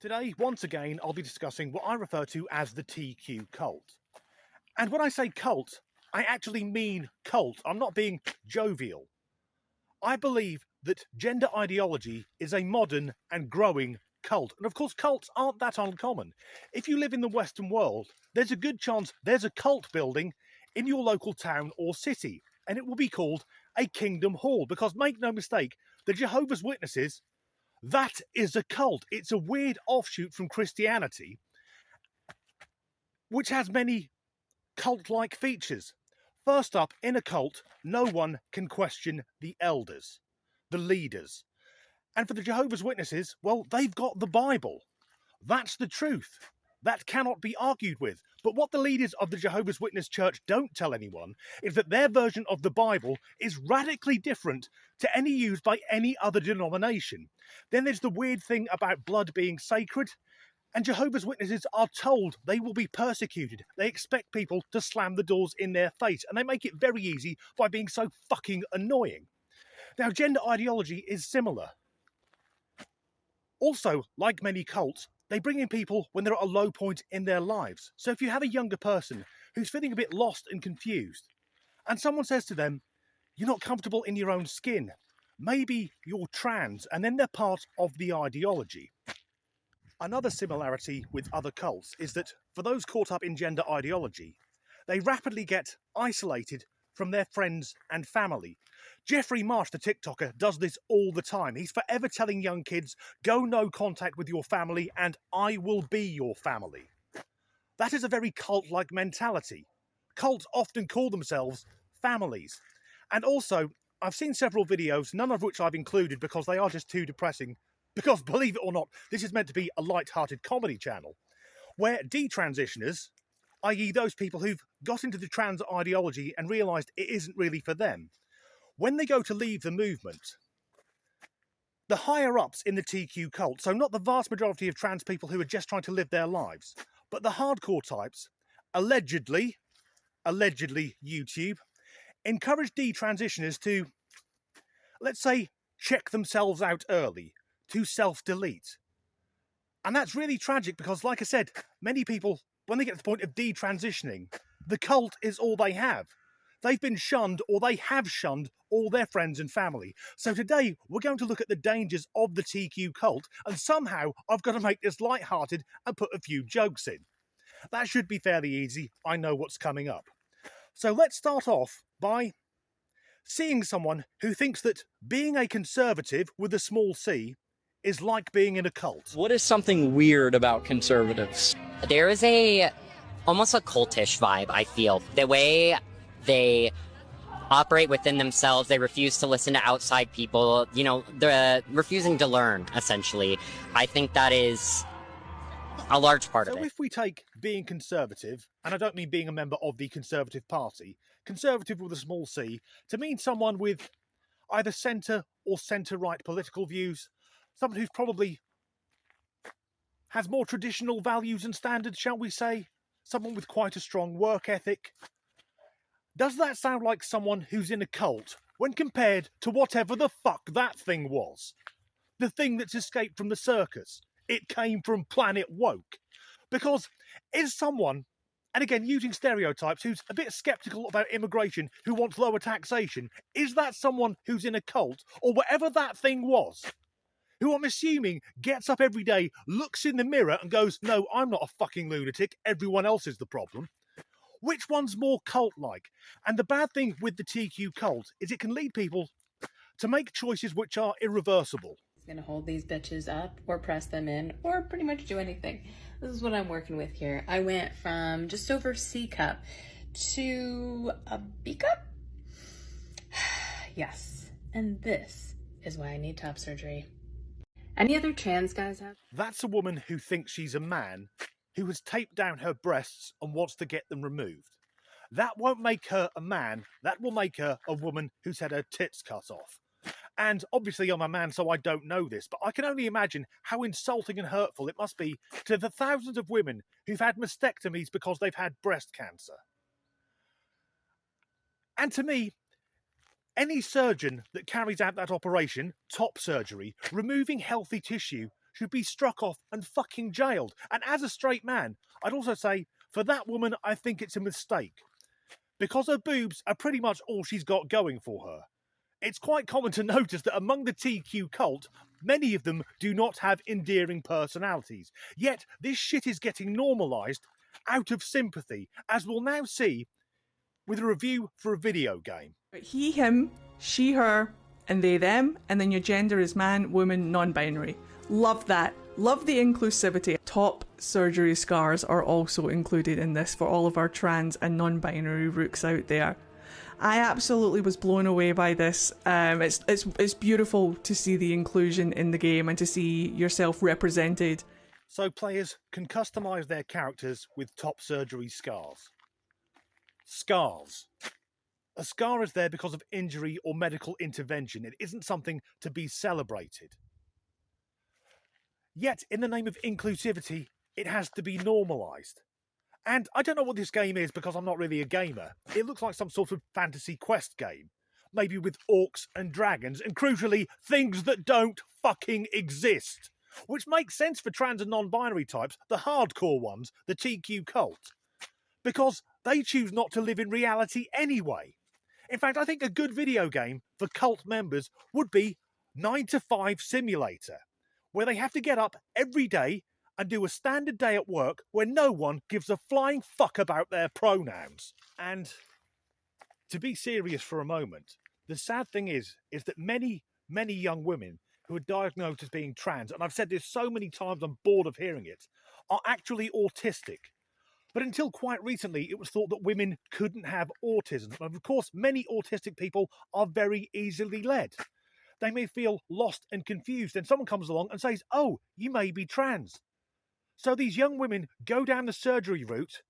Today, once again, I'll be discussing what I refer to as the TQ cult. And when I say cult, I actually mean cult. I'm not being jovial. I believe that gender ideology is a modern and growing cult. And of course, cults aren't that uncommon. If you live in the Western world, there's a good chance there's a cult building in your local town or city, and it will be called a Kingdom Hall, because make no mistake, the Jehovah's Witnesses, that is a cult. It's a weird offshoot from Christianity, which has many cult-like features. First up, in a cult, no one can question the elders, the leaders. And for the Jehovah's Witnesses, well, they've got the Bible. That's the truth. That cannot be argued with. But what the leaders of the Jehovah's Witness Church don't tell anyone is that their version of the Bible is radically different to any used by any other denomination. Then there's the weird thing about blood being sacred, and Jehovah's Witnesses are told they will be persecuted. They expect people to slam the doors in their face, and they make it very easy by being so fucking annoying. Now, gender ideology is similar. Also, like many cults, they bring in people when they're at a low point in their lives. So if you have a younger person who's feeling a bit lost and confused, and someone says to them, "You're not comfortable in your own skin, maybe you're trans," and then they're part of the ideology. Another similarity with other cults is that for those caught up in gender ideology, they rapidly get isolated from their friends and family. Jeffrey Marsh, the TikToker, does this all the time. He's forever telling young kids, go no contact with your family and I will be your family. That is a very cult-like mentality. Cults often call themselves families. And also, I've seen several videos, none of which I've included because they are just too depressing, because believe it or not, this is meant to be a light-hearted comedy channel, where detransitioners, i.e. those people who've got into the trans ideology and realised it isn't really for them, when they go to leave the movement, the higher-ups in the TQ cult, so not the vast majority of trans people who are just trying to live their lives, but the hardcore types, allegedly YouTube, encourage detransitioners to, let's say, check themselves out early, to self-delete. And that's really tragic because, like I said, many people, when they get to the point of detransitioning, the cult is all they have. They've been shunned, or they have shunned, all their friends and family. So today, we're going to look at the dangers of the TQ cult, and somehow I've got to make this light-hearted and put a few jokes in. That should be fairly easy. I know what's coming up. So let's start off by seeing someone who thinks that being a conservative with a small c is like being in a cult. What is something weird about conservatives? There is almost a cultish vibe, I feel. The way they operate within themselves, they refuse to listen to outside people, they're refusing to learn, essentially. I think that is a large part of it. So if we take being conservative, and I don't mean being a member of the Conservative Party, conservative with a small c, to mean someone with either centre or centre-right political views, someone who's probably has more traditional values and standards, shall we say, someone with quite a strong work ethic. Does that sound like someone who's in a cult when compared to whatever the fuck that thing was? The thing that's escaped from the circus. It came from Planet Woke. Because is someone, and again using stereotypes, who's a bit sceptical about immigration, who wants lower taxation, is that someone who's in a cult, or whatever that thing was, who I'm assuming gets up every day, looks in the mirror and goes, no, I'm not a fucking lunatic, everyone else is the problem? Which one's more cult-like? And the bad thing with the TQ cult is it can lead people to make choices which are irreversible. It's gonna hold these bitches up or press them in or pretty much do anything. This is what I'm working with here. I went from just over C cup to a B cup. Yes, and this is why I need top surgery. Any other trans guys have? That's a woman who thinks she's a man, who has taped down her breasts and wants to get them removed. That won't make her a man, that will make her a woman who's had her tits cut off. And obviously I'm a man, so I don't know this, but I can only imagine how insulting and hurtful it must be to the thousands of women who've had mastectomies because they've had breast cancer. And to me, any surgeon that carries out that operation, top surgery, removing healthy tissue, should be struck off and fucking jailed. And as a straight man, I'd also say, for that woman, I think it's a mistake. Because her boobs are pretty much all she's got going for her. It's quite common to notice that among the TQ cult, many of them do not have endearing personalities. Yet this shit is getting normalised out of sympathy, as we'll now see with a review for a video game. He, him, she, her, and they, them, and then your gender is man, woman, non-binary. Love that. Love the inclusivity. Top surgery scars are also included in this for all of our trans and non-binary rooks out there. I absolutely was blown away by this. It's beautiful to see the inclusion in the game and to see yourself represented. So players can customise their characters with top surgery scars. Scars. A scar is there because of injury or medical intervention. It isn't something to be celebrated. Yet, in the name of inclusivity, it has to be normalised. And I don't know what this game is because I'm not really a gamer. It looks like some sort of fantasy quest game. Maybe with orcs and dragons, and crucially, things that don't fucking exist. Which makes sense for trans and non-binary types, the hardcore ones, the TQ cult. Because they choose not to live in reality anyway. In fact, I think a good video game for cult members would be 9 to 5 Simulator, where they have to get up every day and do a standard day at work where no one gives a flying fuck about their pronouns. And to be serious for a moment, the sad thing is that many young women who are diagnosed as being trans, and I've said this so many times I'm bored of hearing it, are actually autistic. But until quite recently, it was thought that women couldn't have autism. And of course, many autistic people are very easily led. They may feel lost and confused, and someone comes along and says, "Oh, you may be trans." So these young women go down the surgery route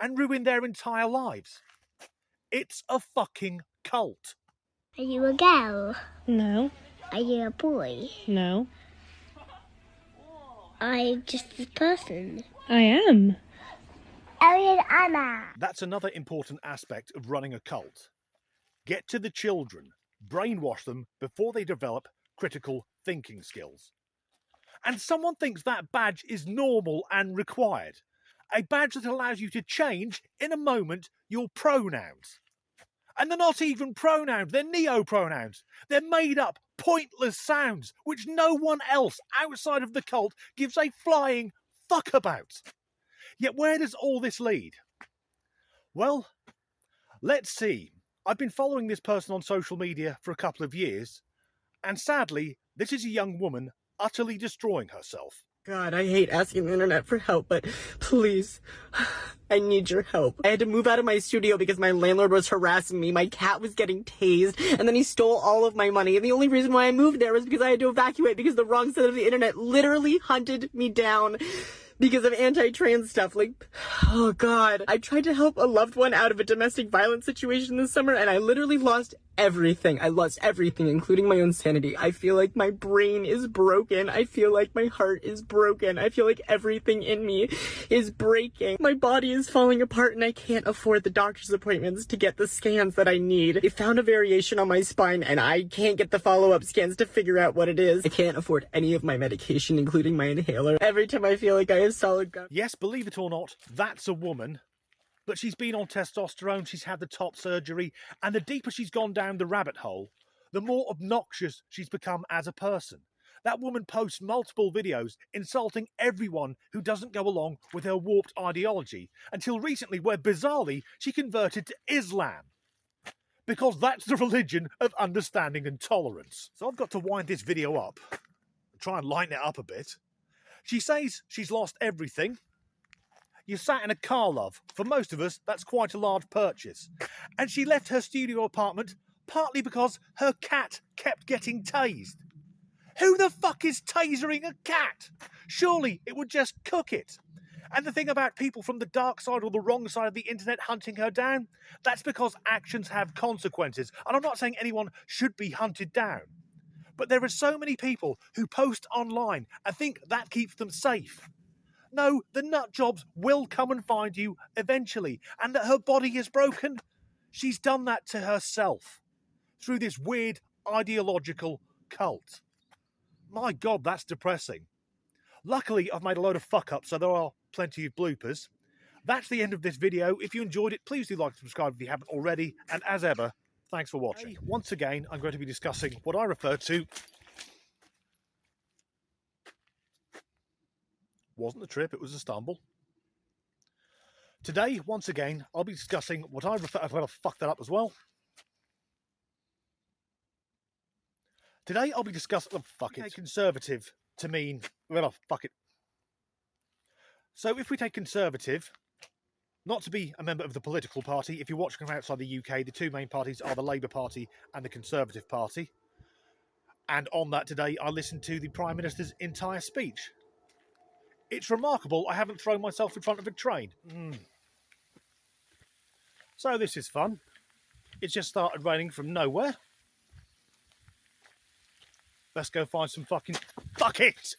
and ruin their entire lives. It's a fucking cult. Are you a girl? No. Are you a boy? No. I'm just a person. I am. Are you Anna? That's another important aspect of running a cult. Get to the children, brainwash them before they develop critical thinking skills. And someone thinks that badge is normal and required. A badge that allows you to change, in a moment, your pronouns. And they're not even pronouns, they're neo-pronouns. They're made up, pointless sounds, which no one else outside of the cult gives a flying fuck about. Yet where does all this lead? Well, let's see. I've been following this person on social media for a couple of years, and sadly, this is a young woman utterly destroying herself. God, I hate asking the internet for help, but please, I need your help. I had to move out of my studio because my landlord was harassing me, my cat was getting tased, and then he stole all of my money. And the only reason why I moved there was because I had to evacuate because the wrong side of the internet literally hunted me down because of anti-trans stuff. Like, oh God. I tried to help a loved one out of a domestic violence situation this summer, and I literally lost everything. I lost everything, including my own sanity. I feel like my brain is broken. I feel like my heart is broken. I feel like everything in me is breaking. My body is falling apart, and I can't afford the doctor's appointments to get the scans that I need. They found a variation on my spine, and I can't get the follow-up scans to figure out what it is. I can't afford any of my medication, including my inhaler. Every time I feel like I have solid gut. Yes, believe it or not, that's a woman. But she's been on testosterone, she's had the top surgery, and the deeper she's gone down the rabbit hole, the more obnoxious she's become as a person. That woman posts multiple videos insulting everyone who doesn't go along with her warped ideology, until recently where bizarrely she converted to Islam. Because that's the religion of understanding and tolerance. So I've got to wind this video up, try and lighten it up a bit. She says she's lost everything. You sat in a car, love. For most of us, that's quite a large purchase. And she left her studio apartment partly because her cat kept getting tased. Who the fuck is tasering a cat? Surely it would just cook it. And the thing about people from the dark side or the wrong side of the internet hunting her down, that's because actions have consequences. And I'm not saying anyone should be hunted down. But there are so many people who post online and think that keeps them safe. No, the nut jobs will come and find you eventually, and that her body is broken. She's done that to herself through this weird ideological cult. My God, that's depressing. Luckily, I've made a load of fuck-ups, so there are plenty of bloopers. That's the end of this video. If you enjoyed it, please do like and subscribe if you haven't already. And as ever, thanks for watching. Once again, I'm going to be discussing what I refer to... Wasn't a trip, it was a stumble. Today, once again, I'll be discussing what I refer... I've got to fuck that up as well. Today, I'll be discussing... Oh, fuck it. Conservative to mean... Well, fuck it. So, if we take conservative... Not to be a member of the political party, if you're watching from outside the UK, the two main parties are the Labour Party and the Conservative Party. And on that today, I listened to the Prime Minister's entire speech. It's remarkable I haven't thrown myself in front of a train. So this is fun. It's just started raining from nowhere. Let's go find some fucking... Fuck it!